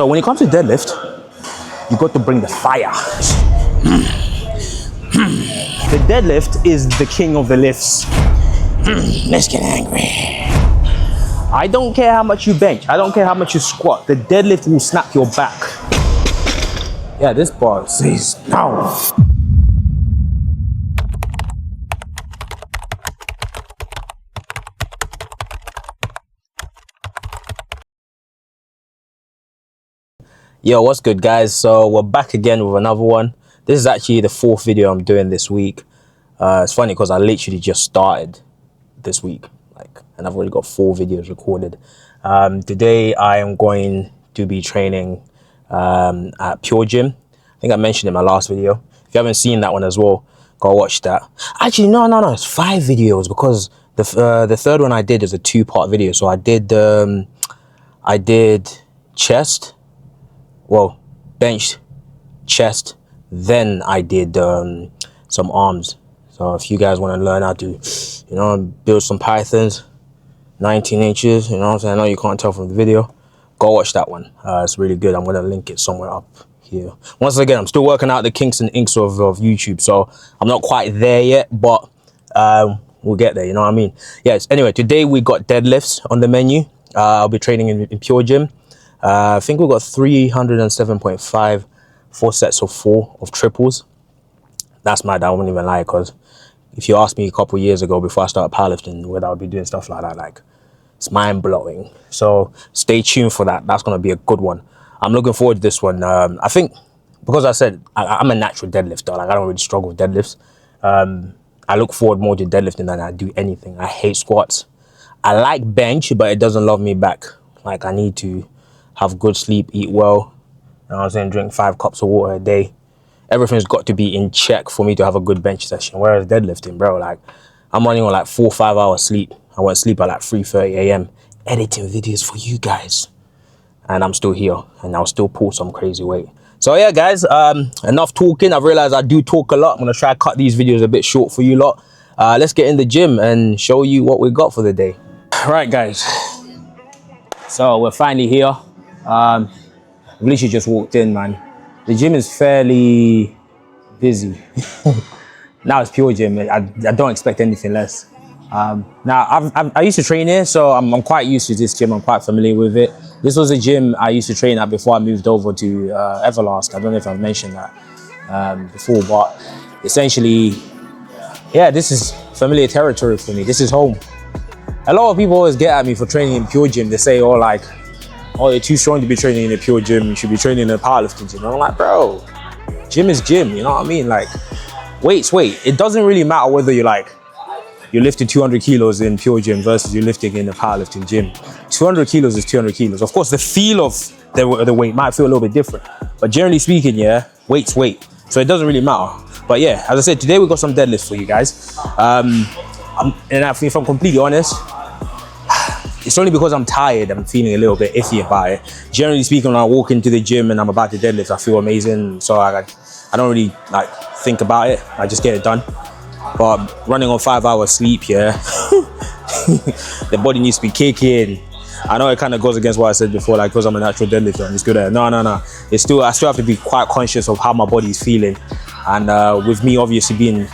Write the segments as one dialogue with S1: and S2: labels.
S1: So when it comes to deadlift, you got to bring the fire. The deadlift is the king of the lifts. Let's get angry. I don't care how much you bench. I don't care how much you squat. The deadlift will snap your back. Yeah, this bar says no. Yo, what's good, guys? So we're back again with another one. This is actually the 4th video I'm doing this week. It's funny because I literally just started this week, and I've already got 4 videos recorded. Today I am going to be training at puregym. I think I mentioned in my last video. If you haven't seen that one as well, go watch that. Actually, no, it's 5 videos because the 3rd one I did is a 2-part video. So I did chest. Well, bench, chest, then I did some arms. So if you guys want to learn how to, build some pythons, 19 inches, you know what I'm saying? I know you can't tell from the video. Go watch that one. It's really good. I'm going to link it somewhere up here. Once again, I'm still working out the kinks and inks of YouTube, so I'm not quite there yet, but we'll get there, you know what I mean? Yes, anyway, today we got deadlifts on the menu. I'll be training in puregym. I think we've got 307.5, 4 sets of 4 of triples. That's mad. I won't even lie, because if you asked me a couple years ago before I started powerlifting whether I would be doing stuff like that, it's mind-blowing. So stay tuned for that. That's going to be a good one. I'm looking forward to this one. I think because I said I'm a natural deadlifter, I don't really struggle with deadlifts. I look forward more to deadlifting than I do anything. I hate squats. I like bench, but it doesn't love me back. I need to have good sleep, eat well, you know what I'm saying, drink 5 cups of water a day. Everything's got to be in check for me to have a good bench session. Whereas deadlifting, bro, I'm running on 4 or 5 hours sleep. I went to sleep at 3:30 a.m. editing videos for you guys. And I'm still here, and I'll still pull some crazy weight. So yeah, guys, enough talking. I've realized I do talk a lot. I'm gonna try to cut these videos a bit short for you lot. Let's get in the gym and show you what we got for the day. Right, guys. So we're finally here. I've literally just walked in, man. The gym is fairly busy. Now it's puregym. I don't expect anything less. Now I used to train here, so I'm quite used to this gym. I'm quite familiar with it. This was a gym I used to train at before I moved over to Everlast. I don't know if I've mentioned that before, but essentially, yeah, this is familiar territory for me. This is home. A lot of people always get at me for training in puregym. They say, oh, you're too strong to be training in a pure gym. You should be training in a powerlifting gym. And I'm like, bro, gym is gym. You know what I mean? Weight. It doesn't really matter whether you're lifting 200 kilos in pure gym versus you're lifting in a powerlifting gym. 200 kilos is 200 kilos. Of course, the feel of the weight might feel a little bit different. But generally speaking, yeah, weight's weight. So it doesn't really matter. But yeah, as I said, today we got some deadlifts for you guys. If I'm completely honest, it's only because I'm tired, I'm feeling a little bit iffy about it. Generally speaking, when I walk into the gym and I'm about to deadlift, I feel amazing. So I don't really think about it. I just get it done. But running on 5 hours sleep, yeah, the body needs to be kicking. I know it kind of goes against what I said before, because I'm a natural deadlifter and it's good at it. No. I still have to be quite conscious of how my body is feeling. And with me obviously being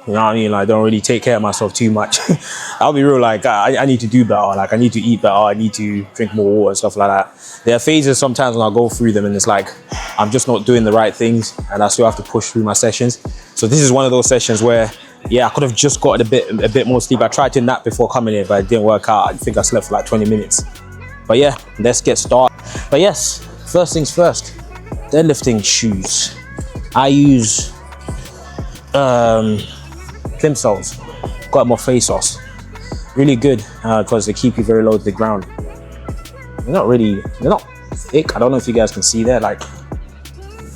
S1: you know what I mean? I don't really take care of myself too much. I'll be real, I need to do better. I need to eat better. I need to drink more water and stuff like that. There are phases sometimes when I go through them and it's I'm just not doing the right things and I still have to push through my sessions. So this is one of those sessions where, yeah, I could have just got a bit more sleep. I tried to nap before coming here, but it didn't work out. I think I slept for 20 minutes. But yeah, let's get started. But yes, first things first, deadlifting shoes. I use plimsolls, got more face-offs. Really good because they keep you very low to the ground. They're not thick. I don't know if you guys can see that,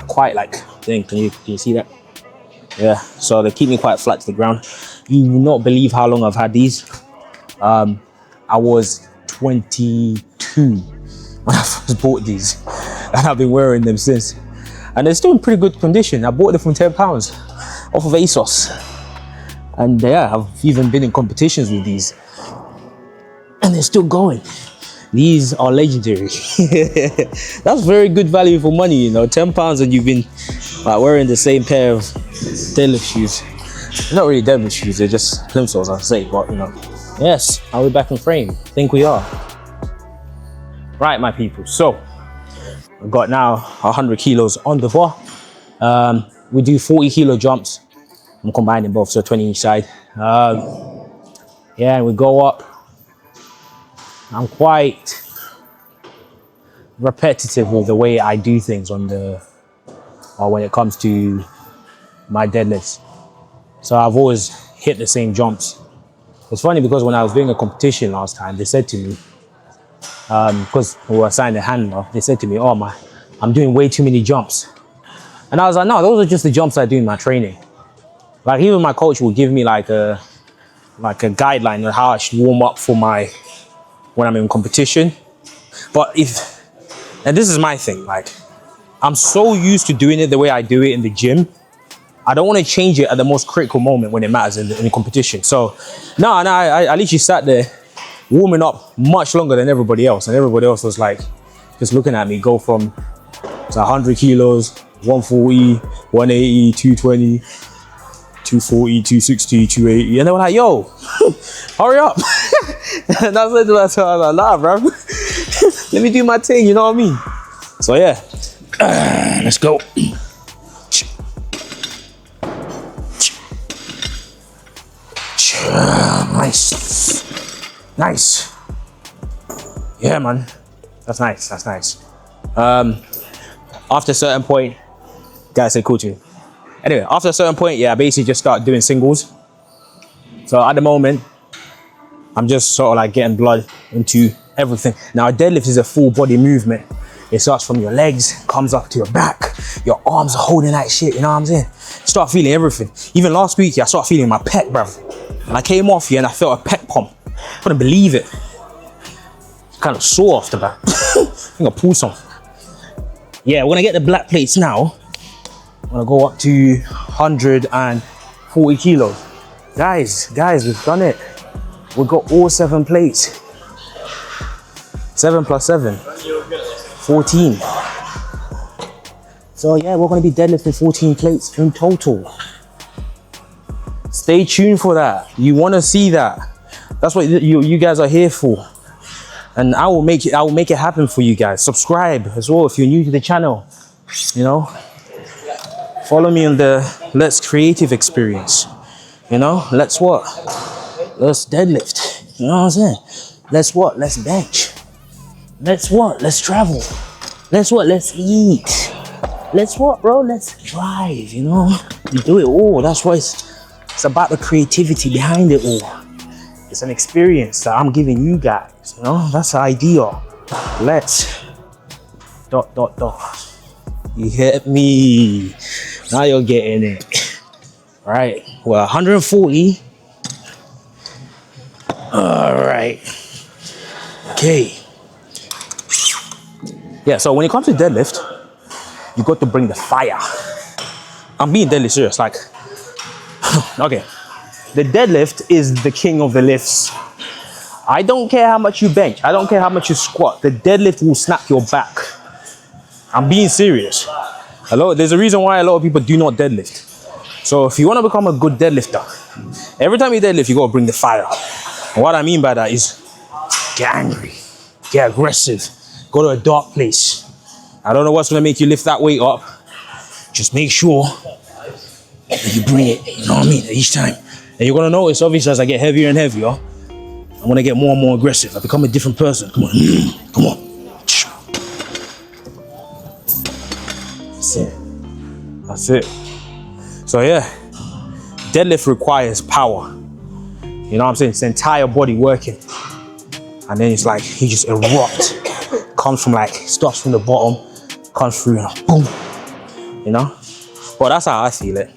S1: quite thing. Can you see that? Yeah, so they keep me quite flat to the ground. You will not believe how long I've had these. I was 22 when I first bought these, and I've been wearing them since. And they're still in pretty good condition. I bought them from £10 off of ASOS. And yeah, I've even been in competitions with these. And they're still going. These are legendary. That's very good value for money, you know. £10 and you've been like wearing the same pair of deadlift shoes. They're not really deadlift shoes, they're just plimsolls, I'd say, but you know. Yes, are we back in frame? I think we are. Right, my people, so I've got now 100 kilos on the bar. We do 40 kilo jumps. I'm combining both, so 20 each side. Yeah, and we go up. I'm quite repetitive with the way I do things when it comes to my deadlifts. So I've always hit the same jumps. It's funny because when I was doing a competition last time, they said to me, because we were assigned a handler, they said to me, oh my, I'm doing way too many jumps. And I was like, no, those are just the jumps I do in my training. Like even my coach will give me like a guideline on how I should warm up for when I'm in competition. But and this is my thing, like I'm so used to doing it the way I do it in the gym. I don't want to change it at the most critical moment when it matters in the competition. So I literally sat there warming up much longer than everybody else. And everybody else was like, just looking at me go from 100 kilos, 140, 180, 220, 240, 260, 280. And they were like, yo, hurry up. And I said to myself, I was like, nah, bro. Let me do my thing, you know what I mean? So yeah, let's go. Nice. Nice. Yeah, man. That's nice, that's nice. After a certain point, guys say cool to you. Anyway, after a certain point, yeah, I basically just start doing singles. So at the moment, I'm just sort of like getting blood into everything. Now a deadlift is a full body movement. It starts from your legs, comes up to your back, your arms are holding that shit, you know what I'm saying? Start feeling everything. Even last week, yeah, I started feeling my pec, bruv. And I came off here and I felt a pec pump. Couldn't believe it. Kind of sore after that. I think I pulled something. Yeah, when I get the black plates now, I'm gonna go up to 140 kilos. Guys, we've done it. We've got all 7 plates. 7 plus 7, 14. So yeah, we're gonna be deadlifting 14 plates in total. Stay tuned for that. You wanna see that. That's what you guys are here for. And I will make it happen for you guys. Subscribe as well if you're new to the channel. You know, follow me on the Let's Creative experience. You know, let's deadlift. You know what I'm saying? Let's bench. Let's travel. Let's eat. Let's drive, you know? You do it all. That's why it's about the creativity behind it all. It's an experience that I'm giving you guys, you know? That's the idea. Let's ... You hit me. Now you're getting it. All right, well, 140. All right. Okay. Yeah, so when it comes to deadlift, you got to bring the fire. I'm being deadly serious, like, okay. The deadlift is the king of the lifts. I don't care how much you bench. I don't care how much you squat. The deadlift will snap your back. I'm being serious. There's a reason why a lot of people do not deadlift. So if you want to become a good deadlifter, every time you deadlift, you got to bring the fire. And what I mean by that is get angry, get aggressive, go to a dark place. I don't know what's going to make you lift that weight up. Just make sure that you bring it, you know what I mean, each time. And you're going to notice, obviously, as I get heavier and heavier, I'm going to get more and more aggressive. I become a different person. Come on, come on. That's it. So yeah, deadlift requires power. You know what I'm saying? It's the entire body working. And then it's like, you just erupt. Comes from starts from the bottom, comes through and boom. You know? Well, that's how I feel it.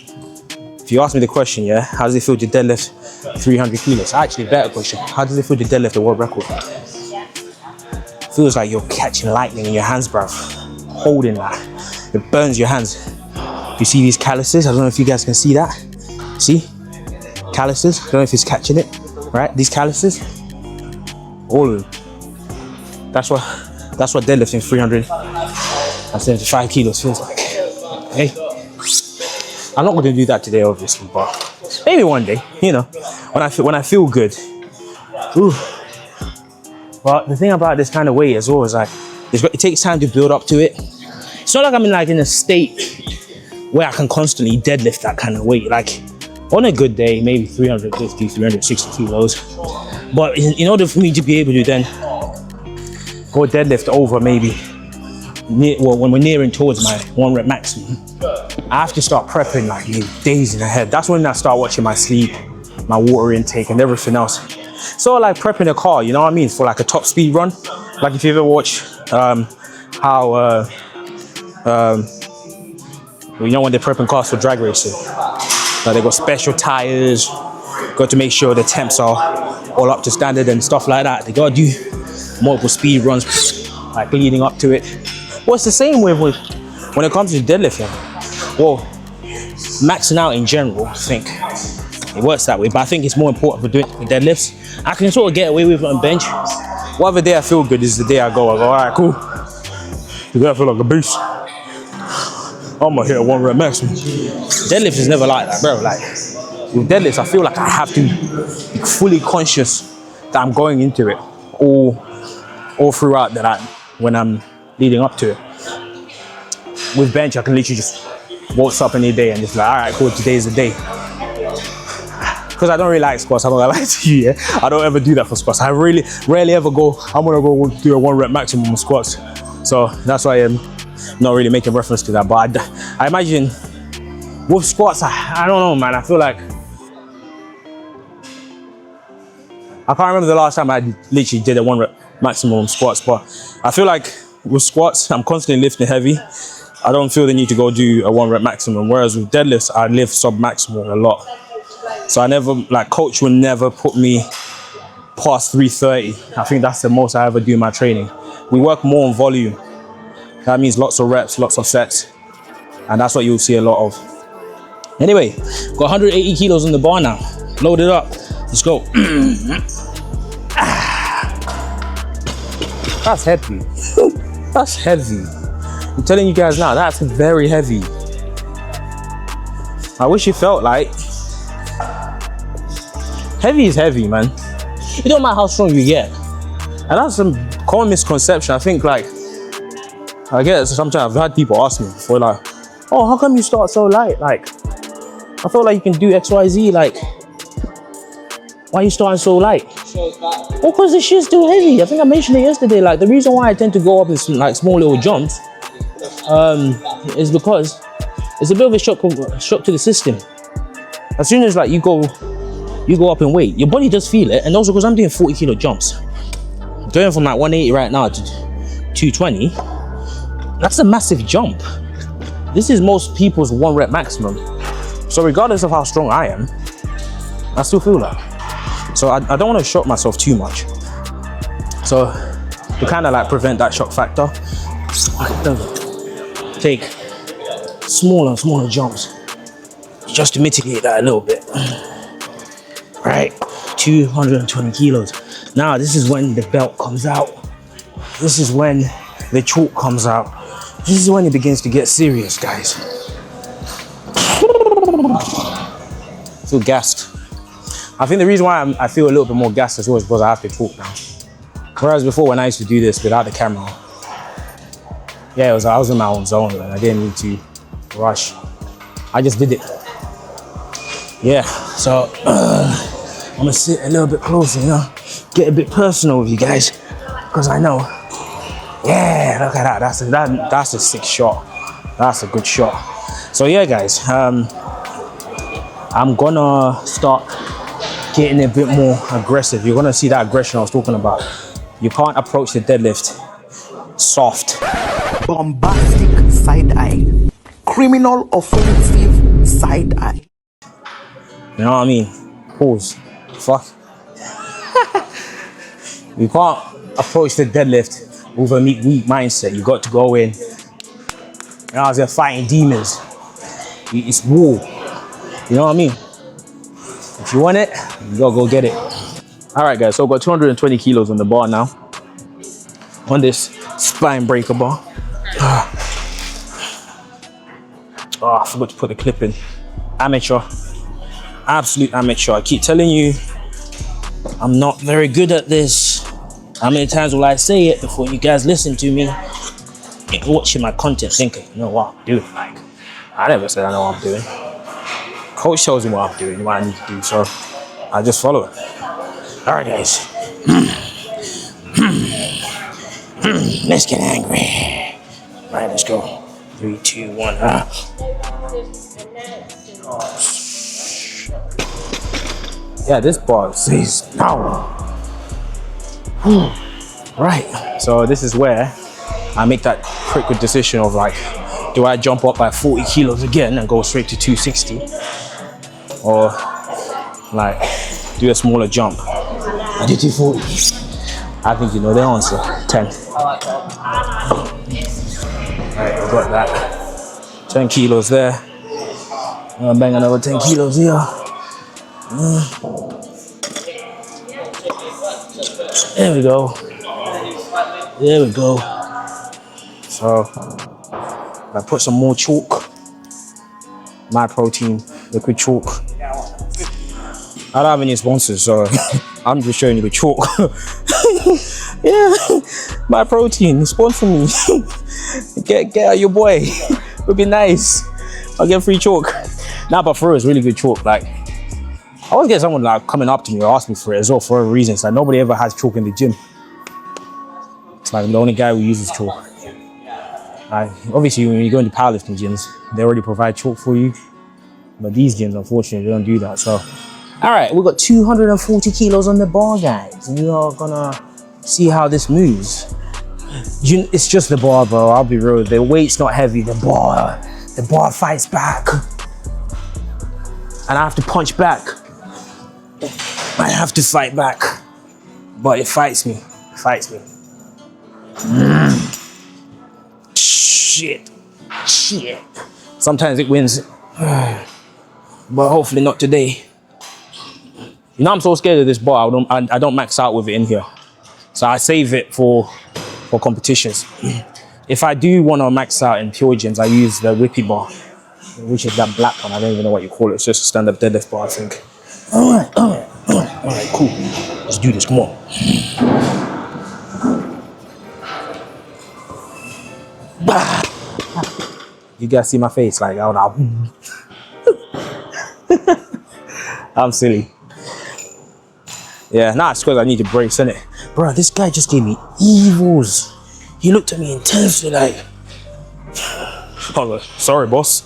S1: If you ask me the question, yeah, how does it feel to deadlift 300 kilos? Actually, better question. How does it feel to deadlift a world record? Feels like you're catching lightning in your hands, bruv. Holding that. It burns your hands. You see these calluses? I don't know if you guys can see that. See? Calluses. I don't know if it's catching it. Right? These calluses. All of them. That's what deadlifting 375 kilos feels like. Hey, I'm not going to do that today, obviously, but maybe one day, you know, when I feel good. Ooh. But the thing about this kind of weight as well is like, it takes time to build up to it. It's not like I'm in a state where I can constantly deadlift that kind of weight. Like on a good day, maybe 350, 360 kilos. But in order for me to be able to then go deadlift over maybe, when we're nearing towards my 1 rep maximum, I have to start prepping like days in ahead. That's when I start watching my sleep, my water intake and everything else. So like prepping a car, you know what I mean? For like a top speed run. Like if you ever watch how you know when they're prepping cars for drag racing, they got special tires, got to make sure the temps are all up to standard and stuff like that. They gotta do multiple speed runs like leading up to it. Well, it's the same with when it comes to deadlifting. Well, maxing out in general, I think it works that way, but I think it's more important for doing deadlifts. I can sort of get away with it on bench. Whatever day I feel good is the day I go, all right, cool. Today I feel like a beast. I'm gonna hit a 1 rep maximum. Deadlift is never like that, bro. Like with deadlifts, I feel like I have to be fully conscious that I'm going into it all throughout when I'm leading up to it. With bench, I can literally just waltz up any day and just like, all right, cool, today's the day. Because I don't really like squats, I'm not gonna lie to you, yeah? I don't ever do that for squats. I really rarely ever go, I'm gonna go do a 1 rep maximum on squats. So that's why I'm not really making reference to that. But I imagine with squats, I don't know, man. I feel like, I can't remember the last time I literally did a 1 rep maximum on squats, but I feel like with squats, I'm constantly lifting heavy. I don't feel the need to go do a 1 rep maximum. Whereas with deadlifts, I lift sub maximum a lot. So I never, like coach will never put me past 330. I think that's the most I ever do in my training. We work more on volume. That means lots of reps, lots of sets. And that's what you'll see a lot of. Anyway, got 180 kilos on the bar now. Load it up. Let's go. That's heavy. That's heavy. I'm telling you guys now, that's very heavy. I wish it felt light. Heavy is heavy, man. It don't matter how strong you get. And that's some common misconception. I think like, I guess sometimes I've had people ask me before like, oh, how come you start so light? Like, I feel like you can do XYZ, like, why are you starting so light? Well, because the shit's too heavy. I think I mentioned it yesterday. Like, the reason why I tend to go up in like small little jumps is because it's a bit of a shock to the system. As soon as like you go up in weight, your body does feel it. And also because I'm doing 40 kilo jumps, going from like 180 right now to 220, that's a massive jump. This is most people's 1 rep maximum. So regardless of how strong I am, I still feel that. So I don't want to shock myself too much. So to kind of like prevent that shock factor, I take smaller and smaller jumps just to mitigate that a little bit. Right, 220 kilos. Now this is when the belt comes out. This is when the chalk comes out. This is when it begins to get serious, guys. I feel gassed. I think the reason why I feel a little bit more gassed as well is because I have to talk now. Whereas before, when I used to do this without the camera, yeah, I was in my own zone, and I didn't need to rush. I just did it. Yeah, so I'm gonna sit a little bit closer, you know, get a bit personal with you guys, because I know, yeah, look at that. That's a sick shot. That's a good shot. So yeah, guys, I'm gonna start getting a bit more aggressive. You're gonna see that aggression I was talking about. You can't approach the deadlift soft.
S2: Bombastic side eye. Criminal offensive side eye.
S1: You know what I mean? Pause. Fuck. You can't approach the deadlift with a weak mindset. You got to go in. You know, as you're fighting demons. It's war. You know what I mean? If you want it, you gotta go get it. All right, guys, so I've got 220 kilos on the bar now. on this spine breaker bar. Oh, I forgot to put the clip in. Amateur, absolute amateur. I keep telling you, I'm not very good at this. How many times will I say it before you guys listen to me? You're watching my content thinking, you know what I'm doing? Like, I never said I know what I'm doing. Coach tells me what I'm doing, what I need to do, so I just follow it. All right, guys. Let's get angry. All right, let's go. 3, 2, 1. Yeah, this bar says power. Right, so this is where I make that critical decision of like, do I jump up by 40 kilos again and go straight to 260? Or like, do a smaller jump? I do 240. I think you know the answer. 10. Alright, I got that. 10 kilos there. I'm gonna bang another 10 kilos here. There we go. There we go. So I put some more chalk. My protein, liquid chalk. I don't have any sponsors, so I'm just showing you the chalk. Yeah, my protein, sponsor me. Get out your boy. It would be nice. I'll get free chalk. Nah, but for real, it's really good chalk. Like, I always get someone like coming up to me or ask me for it as well for a reason. It's like nobody ever has chalk in the gym. It's like I'm the only guy who uses chalk. Obviously, when you go into powerlifting gyms, they already provide chalk for you. But these gyms, unfortunately, they don't do that. So, all right, we've got 240 kilos on the bar, guys. We are gonna see how this moves. It's just the bar, bro. I'll be real. The weight's not heavy. The bar fights back. And I have to punch back. I have to fight back. But it fights me. It fights me. Shit. Sometimes it wins. But hopefully not today. You know, I'm so scared of this bar. I don't max out with it in here. So I save it for competitions. If I do want to max out in pure gyms, I use the whippy bar, which is that black one. I don't even know what you call it. It's just a stand-up deadlift bar, I think. All right, cool. Let's do this. Come on. You guys see my face? Like, I'm silly. Yeah, nah, it's because I need to brace, innit? Bro, this guy just gave me evils. He looked at me intensely like, oh, sorry, boss.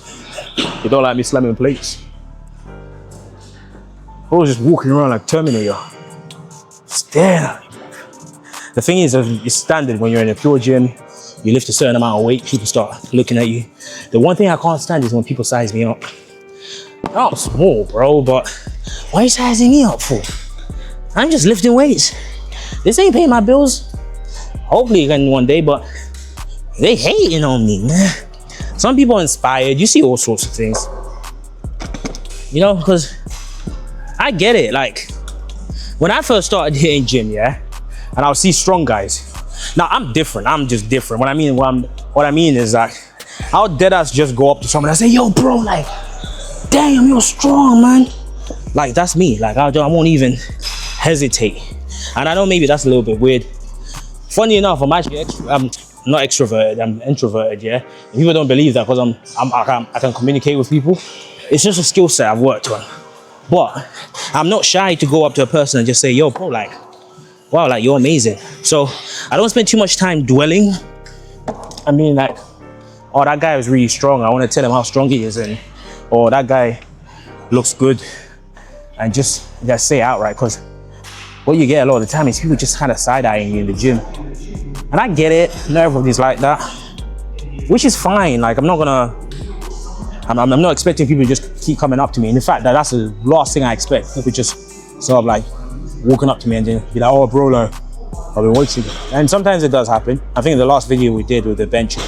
S1: You don't like me slamming plates. I was just walking around like Terminator. Staring at me. The thing is, it's standard when you're in a pure gym, you lift a certain amount of weight, people start looking at you. The one thing I can't stand is when people size me up. I'm small, bro, but why are you sizing me up for? I'm just lifting weights. This ain't paying my bills. Hopefully it can one day, but they hating on me, man. Some people are inspired. You see all sorts of things. You know, because I get it. Like, when I first started hitting gym, yeah, and I'll see strong guys. Now, I'm different. I'm just different. What I mean is like, I'll deadass just go up to someone and say, yo, bro, like, damn, you're strong, man. Like, that's me. Like, I won't even hesitate. And I know maybe that's a little bit weird. Funny enough, I'm actually I'm not extroverted, I'm introverted, yeah? And people don't believe that because I can communicate with people. It's just a skill set I've worked on. But I'm not shy to go up to a person and just say, yo, bro, like, wow, like, you're amazing. So I don't spend too much time dwelling. I mean, like, oh, that guy is really strong. I want to tell him how strong he is. And, or that guy looks good. And just say it outright, because what you get a lot of the time is people just kind of side-eyeing you in the gym. And I get it, not everybody's like that, which is fine. Like, I'm not expecting people to just keep coming up to me. And in fact, that's the last thing I expect. People just sort of like walking up to me and then be like, oh, bro, like, I've been watching. And sometimes it does happen. I think the last video we did with the bench,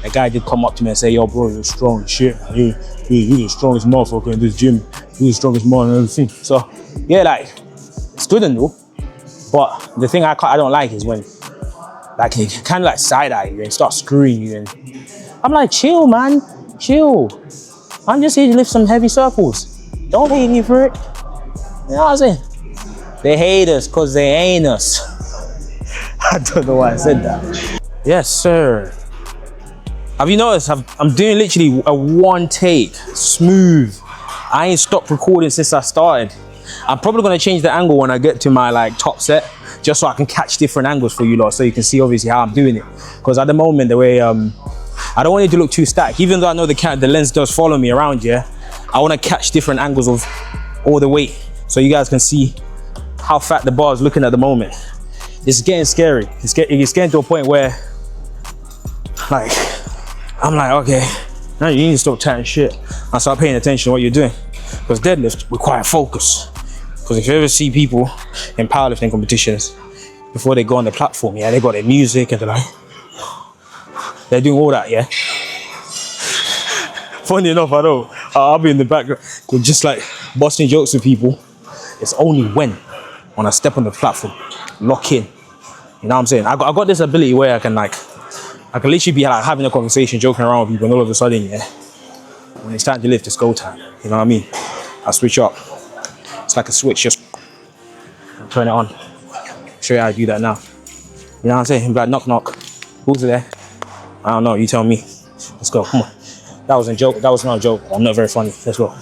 S1: a guy did come up to me and say, yo, bro, you're strong as shit. You're the strongest motherfucker in this gym. You're the strongest man and everything. So, yeah, like, it's good and all. But the thing I don't like is when Like he kind of like side-eye you and start screwing you. And I'm like, chill, man, chill. I'm just here to lift some heavy circles. Don't hate me for it. You know what I'm saying? They hate us because they ain't us. I don't know why I said that. Yes, sir. Have you noticed? I'm doing literally a one take, smooth. I ain't stopped recording since I started. I'm probably gonna change the angle when I get to my like top set, just so I can catch different angles for you lot, so you can see obviously how I'm doing it. Because at the moment, the way I don't want it to look too static. Even though I know the lens does follow me around, yeah, I want to catch different angles of all the weight, so you guys can see how fat the bar is looking at the moment. It's getting scary. It's getting to a point where, like, I'm like, okay, now you need to stop chatting shit and start paying attention to what you're doing. Because deadlift require focus. Because if you ever see people in powerlifting competitions, before they go on the platform, yeah, they got their music and they're doing all that, yeah. Funny enough, I know, I'll be in the background just like busting jokes with people. It's only when I step on the platform, lock in. You know what I'm saying? I got this ability where I can literally be like having a conversation, joking around with people, and all of a sudden, yeah, when it's time to lift, it's go time. You know what I mean? I switch up. It's like a switch, just turn it on. Show you how to do that now. You know what I'm saying? Like, knock, knock. Who's there? I don't know, you tell me. Let's go, come on. That was a joke, that was not a joke. I'm not very funny, let's go.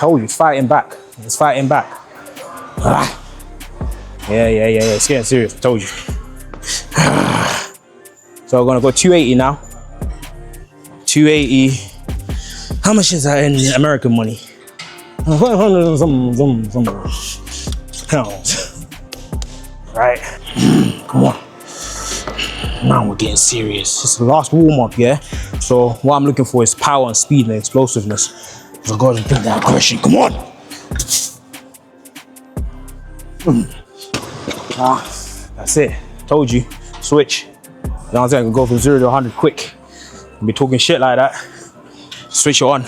S1: Oh, he's fighting back. He's fighting back. Yeah, it's getting serious, I told you. So we're gonna go 280 now. 280. How much is that in American money? Some pounds. Right, come on. Now we're getting serious. It's the last warm up, yeah? So what I'm looking for is power and speed and explosiveness. So go and bring that aggression, come on. That's it, told you, switch. You know what I'm saying? I can go from 0 to 100 quick. I'll be talking shit like that. Switch it on,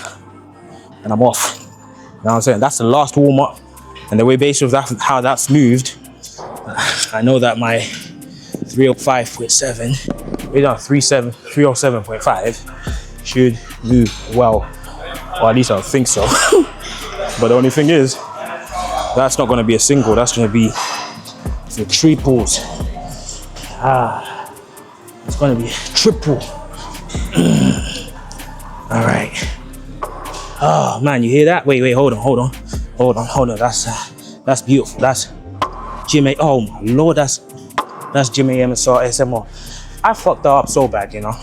S1: and I'm off. You know what I'm saying? That's the last warm up. And the way based on that, how that's moved, I know that my 305.7, wait, no, 307.5 should move well. Or at least I think so. But the only thing is, that's not gonna be a single, that's gonna be the triples. It's gonna be triple. All right. Oh man, you hear that? Wait, hold on. That's beautiful. That's Jimmy. Oh my lord, that's Jimmy ASMR. I fucked up so bad, you know.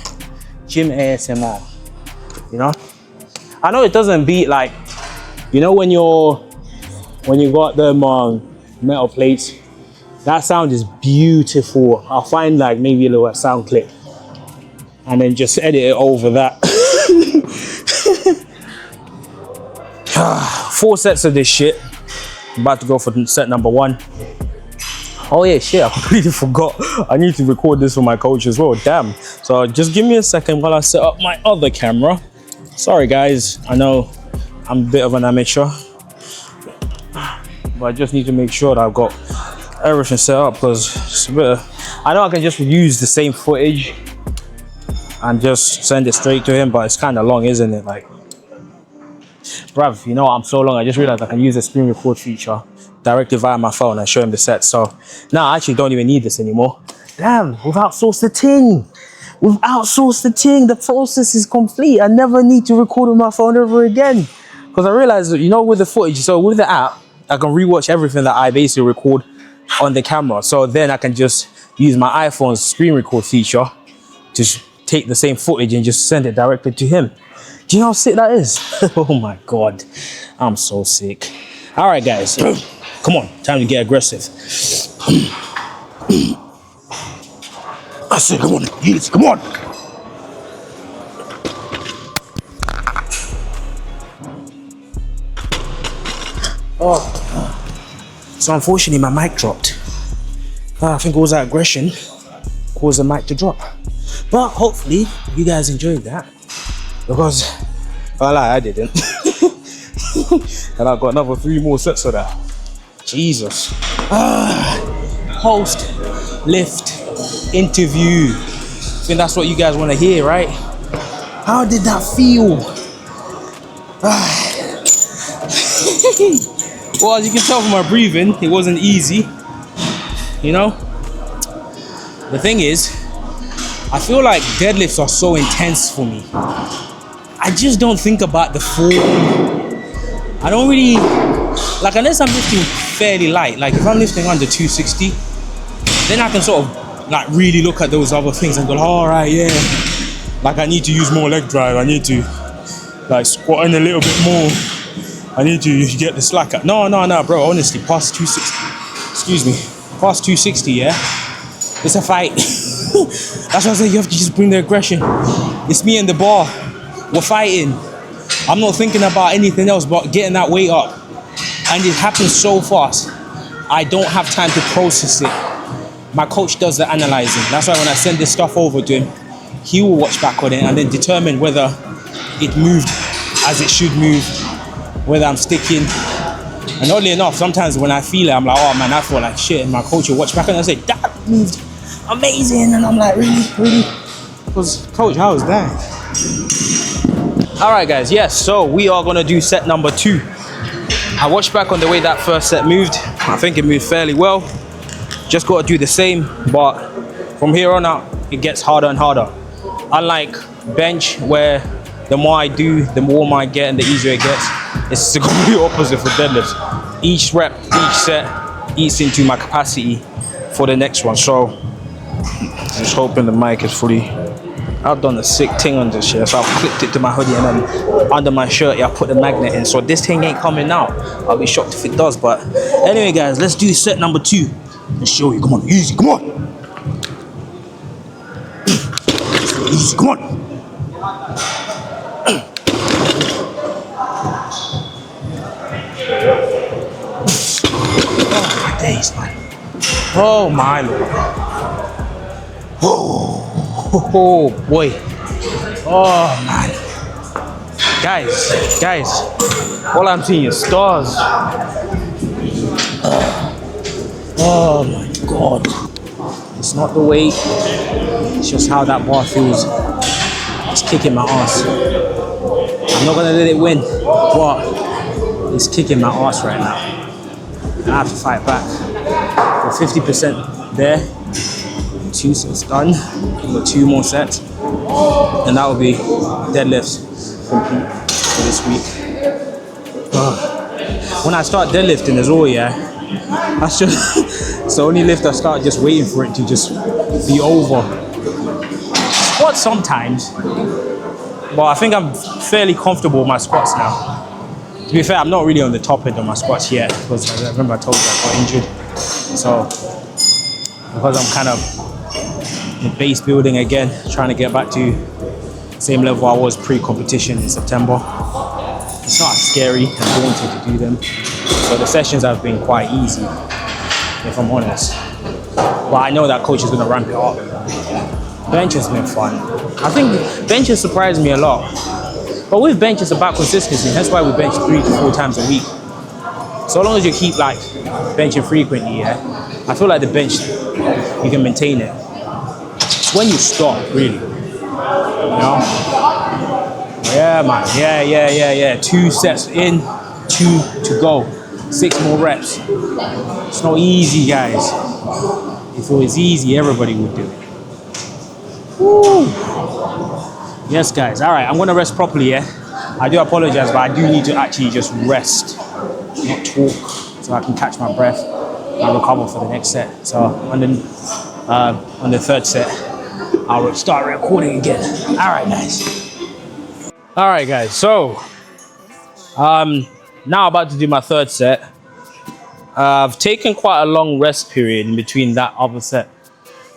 S1: Jimmy ASMR. You know. I know it doesn't beat like, you know, when you got them metal plates. That sound is beautiful. I'll find like maybe a little sound clip and then just edit it over that. 4 sets of this shit. I'm about to go for set number 1. Oh yeah, shit, I completely forgot. I need to record this for my coach as well, damn. So just give me a second while I set up my other camera. Sorry guys, I know I'm a bit of an amateur, but I just need to make sure that I've got everything set up, because it's a bit I know I can just use the same footage and just send it straight to him, but it's kind of long, isn't it? Like, bruv, you know what, I'm so long, I just realized I can use the screen record feature directly via my phone and show him the set. So now I actually don't even need this anymore. Damn, we've outsourced the thing. The process is complete. I never need to record with my phone ever again. Because I realized, you know, with the footage, so with the app, I can rewatch everything that I basically record on the camera. So then I can just use my iPhone's screen record feature to take the same footage and just send it directly to him. Do you know how sick that is? Oh my God, I'm so sick. All right, guys, come on, time to get aggressive. I said, come on, yes, come on. Oh, so unfortunately my mic dropped. I think it was that aggression caused the mic to drop. But hopefully you guys enjoyed that, because well, I didn't. And I've got another 3 more sets of that. Jesus. Post lift interview. I think that's what you guys want to hear, right? How did that feel? Well, as you can tell from my breathing, it wasn't easy. You know? The thing is, I feel like deadlifts are so intense for me. I just don't think about the form. I don't really, like, unless I'm lifting fairly light, like if I'm lifting under 260, then I can sort of like really look at those other things and go, all right, yeah. Like I need to use more leg drive. I need to like squat in a little bit more. I need to get the slack up. No, bro, honestly, past 260, excuse me, past 260, yeah? It's a fight. That's why I say you have to just bring the aggression. It's me and the bar. We're fighting. I'm not thinking about anything else but getting that weight up. And it happens so fast. I don't have time to process it. My coach does the analyzing. That's why when I send this stuff over to him, he will watch back on it and then determine whether it moved as it should move, whether I'm sticking. And oddly enough, sometimes when I feel it, I'm like, oh man, I feel like shit. And my coach will watch back and I say, that moved amazing. And I'm like, really? Because coach, how was that? All right, guys, yes, so we are gonna do set number 2. I watched back on the way that first set moved. I think it moved fairly well. Just gotta do the same, but from here on out, it gets harder and harder. Unlike bench, where the more I do, the warmer I get and the easier it gets, it's the complete opposite for deadlifts. Each rep, each set eats into my capacity for the next one. So I'm just hoping the mic is fully. I've done a sick thing on this shit, so I've clipped it to my hoodie and then under my shirt, yeah, I put the magnet in. So this thing ain't coming out. I'll be shocked if it does. But anyway, guys, let's do set number 2. Let's show you. Come on, easy. Come on. Easy. Come on. Oh my days, man. Oh my lord. Oh boy. Oh man. Guys, all I'm seeing is stars. Oh my god. It's not the weight, it's just how that bar feels. It's kicking my ass. I'm not gonna let it win, but it's kicking my ass right now. I have to fight back. We're 50% there. 2 sets done. We've got 2 more sets. And that will be deadlifts complete for this week. When I start deadlifting as well, yeah, that's just it's the only lift I start just waiting for it to just be over. Squats sometimes, but I think I'm fairly comfortable with my squats now. To be fair, I'm not really on the top end of my squats yet because I remember I told you I got injured. So because I'm kind of in base building again, trying to get back to the same level I was pre-competition in September. It's not scary and daunting to do them. So the sessions have been quite easy, if I'm honest. But I know that coach is going to ramp it up. Bench has been fun. I think bench has surprised me a lot. But with bench, it's about consistency. That's why we bench 3 to 4 times a week. So long as you keep like benching frequently, yeah, I feel like the bench, you can maintain it. It's when you stop, really. You know? Yeah, man. Yeah. 2 sets in, 2 to go. 6 more reps. It's not easy, guys. If it was easy, everybody would do it. Woo. Yes, guys. All right, I'm gonna rest properly, yeah? I do apologize, but I do need to actually just rest, not talk, so I can catch my breath and recover for the next set. So on the 3rd set, I'll start recording again. All right, guys. So now about to do my 3rd set. I've taken quite a long rest period in between that other set,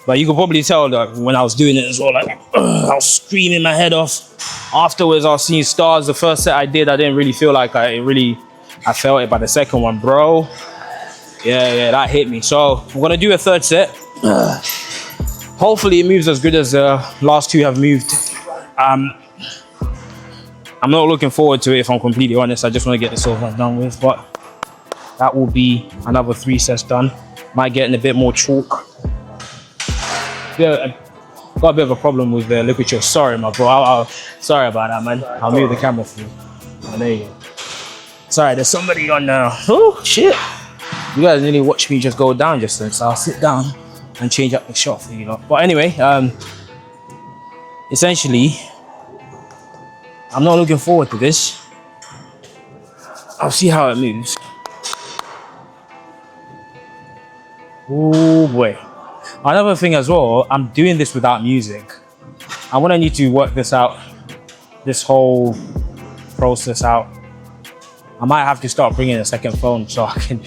S1: but you could probably tell that when I was doing it as well, like I was screaming my head off. Afterwards, I was seeing stars. The first set I did, I didn't really feel like I felt it, but the second one, bro, yeah, that hit me. So I'm gonna do a 3rd set. Hopefully it moves as good as the last 2 have moved. I'm not looking forward to it, if I'm completely honest. I just want to get this over and done with, but that will be another 3 sets done. Might get in a bit more chalk. Yeah, got a bit of a problem with the liquid. Sorry, my bro. Sorry about that, man. I'll move the camera for you. Oh, there you go. Sorry, there's somebody on now. Oh shit! You guys nearly watch me just go down just then, so I'll sit down and change up the shot for you lot. But anyway, essentially, I'm not looking forward to this. I'll see how it moves. Oh boy. Another thing as well, I'm doing this without music. I want to need to work this out, this whole process out. I might have to start bringing a second phone so I can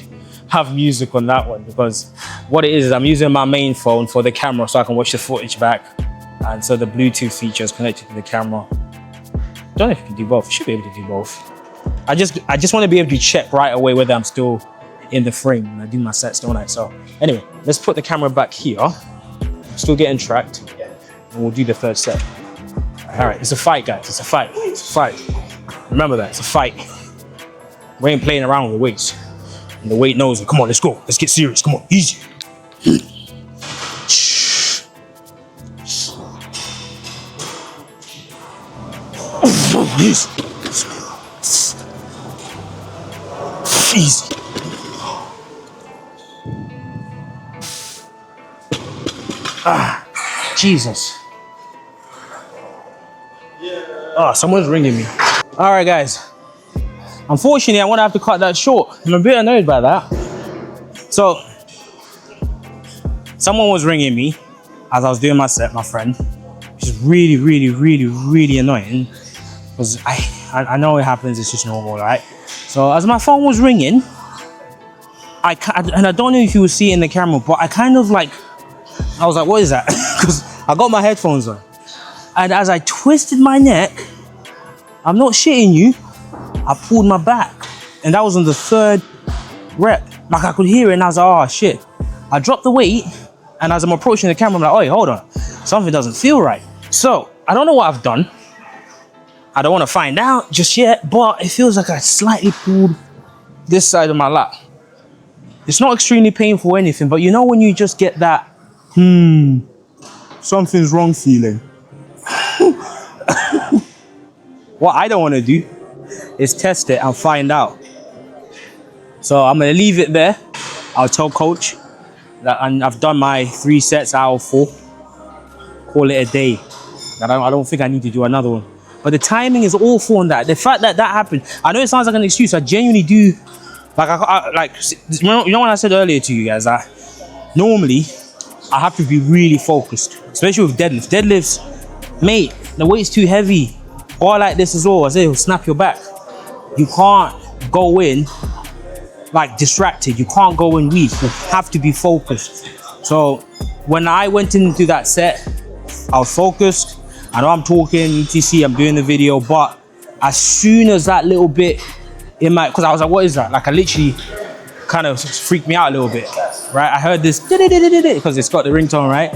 S1: have music on that one, because what it is I'm using my main phone for the camera so I can watch the footage back, and so the Bluetooth feature is connected to the camera. Don't know if you can do both. You should be able to do both. I just want to be able to check right away whether I'm still in the frame when I do my sets, don't I? So anyway, let's put the camera back here. Still getting tracked, and we'll do the 3rd set. All right, it's a fight, guys. It's a fight. It's a fight. Remember that, it's a fight. We ain't playing around with the weights. And the weight knows it. Come on, let's go. Let's get serious. Come on, easy. Easy. Easy. Ah, Jesus. Oh, someone's ringing me. All right, guys. Unfortunately, I'm gonna have to cut that short. I'm a bit annoyed by that. So, someone was ringing me as I was doing my set, my friend, which is really annoying, because I know it happens. It's just normal, right? So, as my phone was ringing, and I don't know if you will see it in the camera, but I kind of like, I was like, what is that? Because I got my headphones on, and as I twisted my neck, I'm not shitting you, I pulled my back, and that was on the 3rd rep. Like I could hear it, and I was like, oh shit. I dropped the weight, and as I'm approaching the camera, I'm like, oh, hold on, something doesn't feel right. So I don't know what I've done. I don't want to find out just yet, but it feels like I slightly pulled this side of my lap. It's not extremely painful or anything, but you know when you just get that, something's wrong feeling. What I don't want to do is test it and find out. So I'm gonna leave it there. I'll tell coach that, and I've done my 3 sets out of 4. Call it a day. I don't think I need to do another one. But the timing is awful on that. The fact that that happened, I know it sounds like an excuse. I genuinely do. Like, you know when I said earlier to you guys that normally I have to be really focused, especially with deadlifts. Deadlifts, mate, the weight's too heavy. Or like this as well, I say it'll snap your back. You can't go in like distracted. You can't go in weak. You have to be focused. So when I went into that set, I was focused. I know I'm talking, etc, I'm doing the video, but as soon as that little bit in my, because I was like, what is that? Like I literally kind of freaked me out a little bit, right? I heard this because it's got the ringtone, right?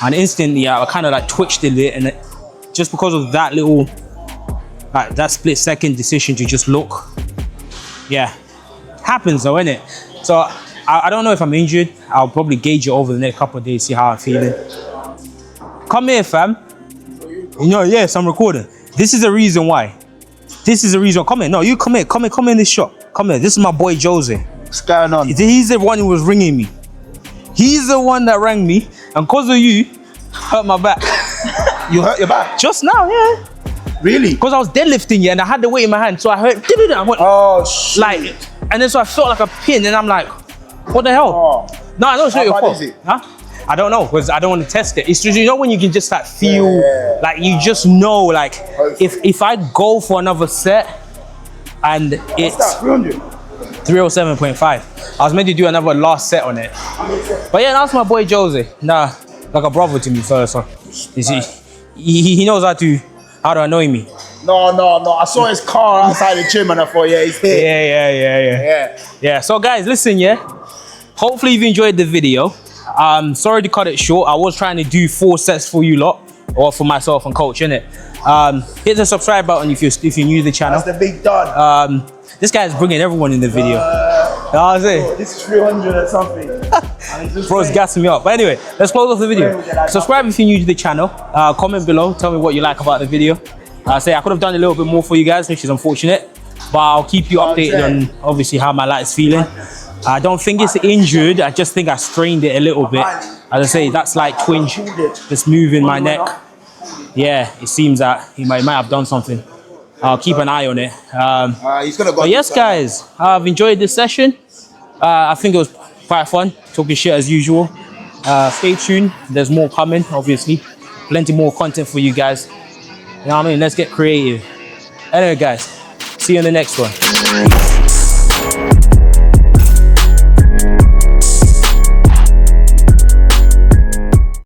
S1: And instantly I kind of like twitched a bit, and just because of that little, like that split second decision to just look, yeah, happens though, innit? So I don't know if I'm injured. I'll probably gauge it over the next couple of days, see how I'm feeling. Come here, fam. You know, yes, I'm recording. This is the reason why. This is the reason. Come here. No, you come here. Come in this shop. Come here. This is my boy Jose.
S2: What's going on?
S1: He's the one who was ringing me. He's the one that rang me, and because of you, hurt my back.
S2: You hurt your back?
S1: Just now, yeah.
S2: Really?
S1: Because I was deadlifting, yeah, and I had the weight in my hand, so I heard. I went,
S2: oh shit.
S1: Like, and then so I felt like a pin, and I'm like, what the hell?
S2: Oh.
S1: No, I know it's not your fault.
S2: Is it?
S1: Huh? I don't know, because I don't want to test it. It's just, you know, when you can just like feel, like you just know, like if I go for another set and it's 307.5, I was meant to do another last set on it. But yeah, that's my boy Jose. Nah, like a brother to me, so he knows how to annoy me.
S2: No. I saw his car outside the gym and I thought, yeah, he's here.
S1: Yeah. So guys, listen, yeah. Hopefully you've enjoyed the video. Sorry to cut it short. I was trying to do 4 sets for you lot, or for myself and coach, innit? Hit the subscribe button if you're new to the channel.
S2: That's the big done.
S1: This guy's bringing everyone in the video. what I'm saying?
S2: This is 300 or something.
S1: Bro's gassing me up. But anyway, let's close off the video. Subscribe if you're new to the channel. Comment below. Tell me what you like about the video. I could have done a little bit more for you guys, which is unfortunate. But I'll keep you updated on obviously how my lat is feeling. I don't think it's injured. I just think I strained it a little bit. As I say, that's like twinge. Just moving my neck. Yeah, it seems that he might have done something. I'll keep an eye on it. But yes, guys, I've enjoyed this session. I think it was quite fun, talking shit as usual. Stay tuned. There's more coming, obviously. Plenty more content for you guys. You know what I mean? Let's get creative. Anyway, guys, see you in the next one. Peace.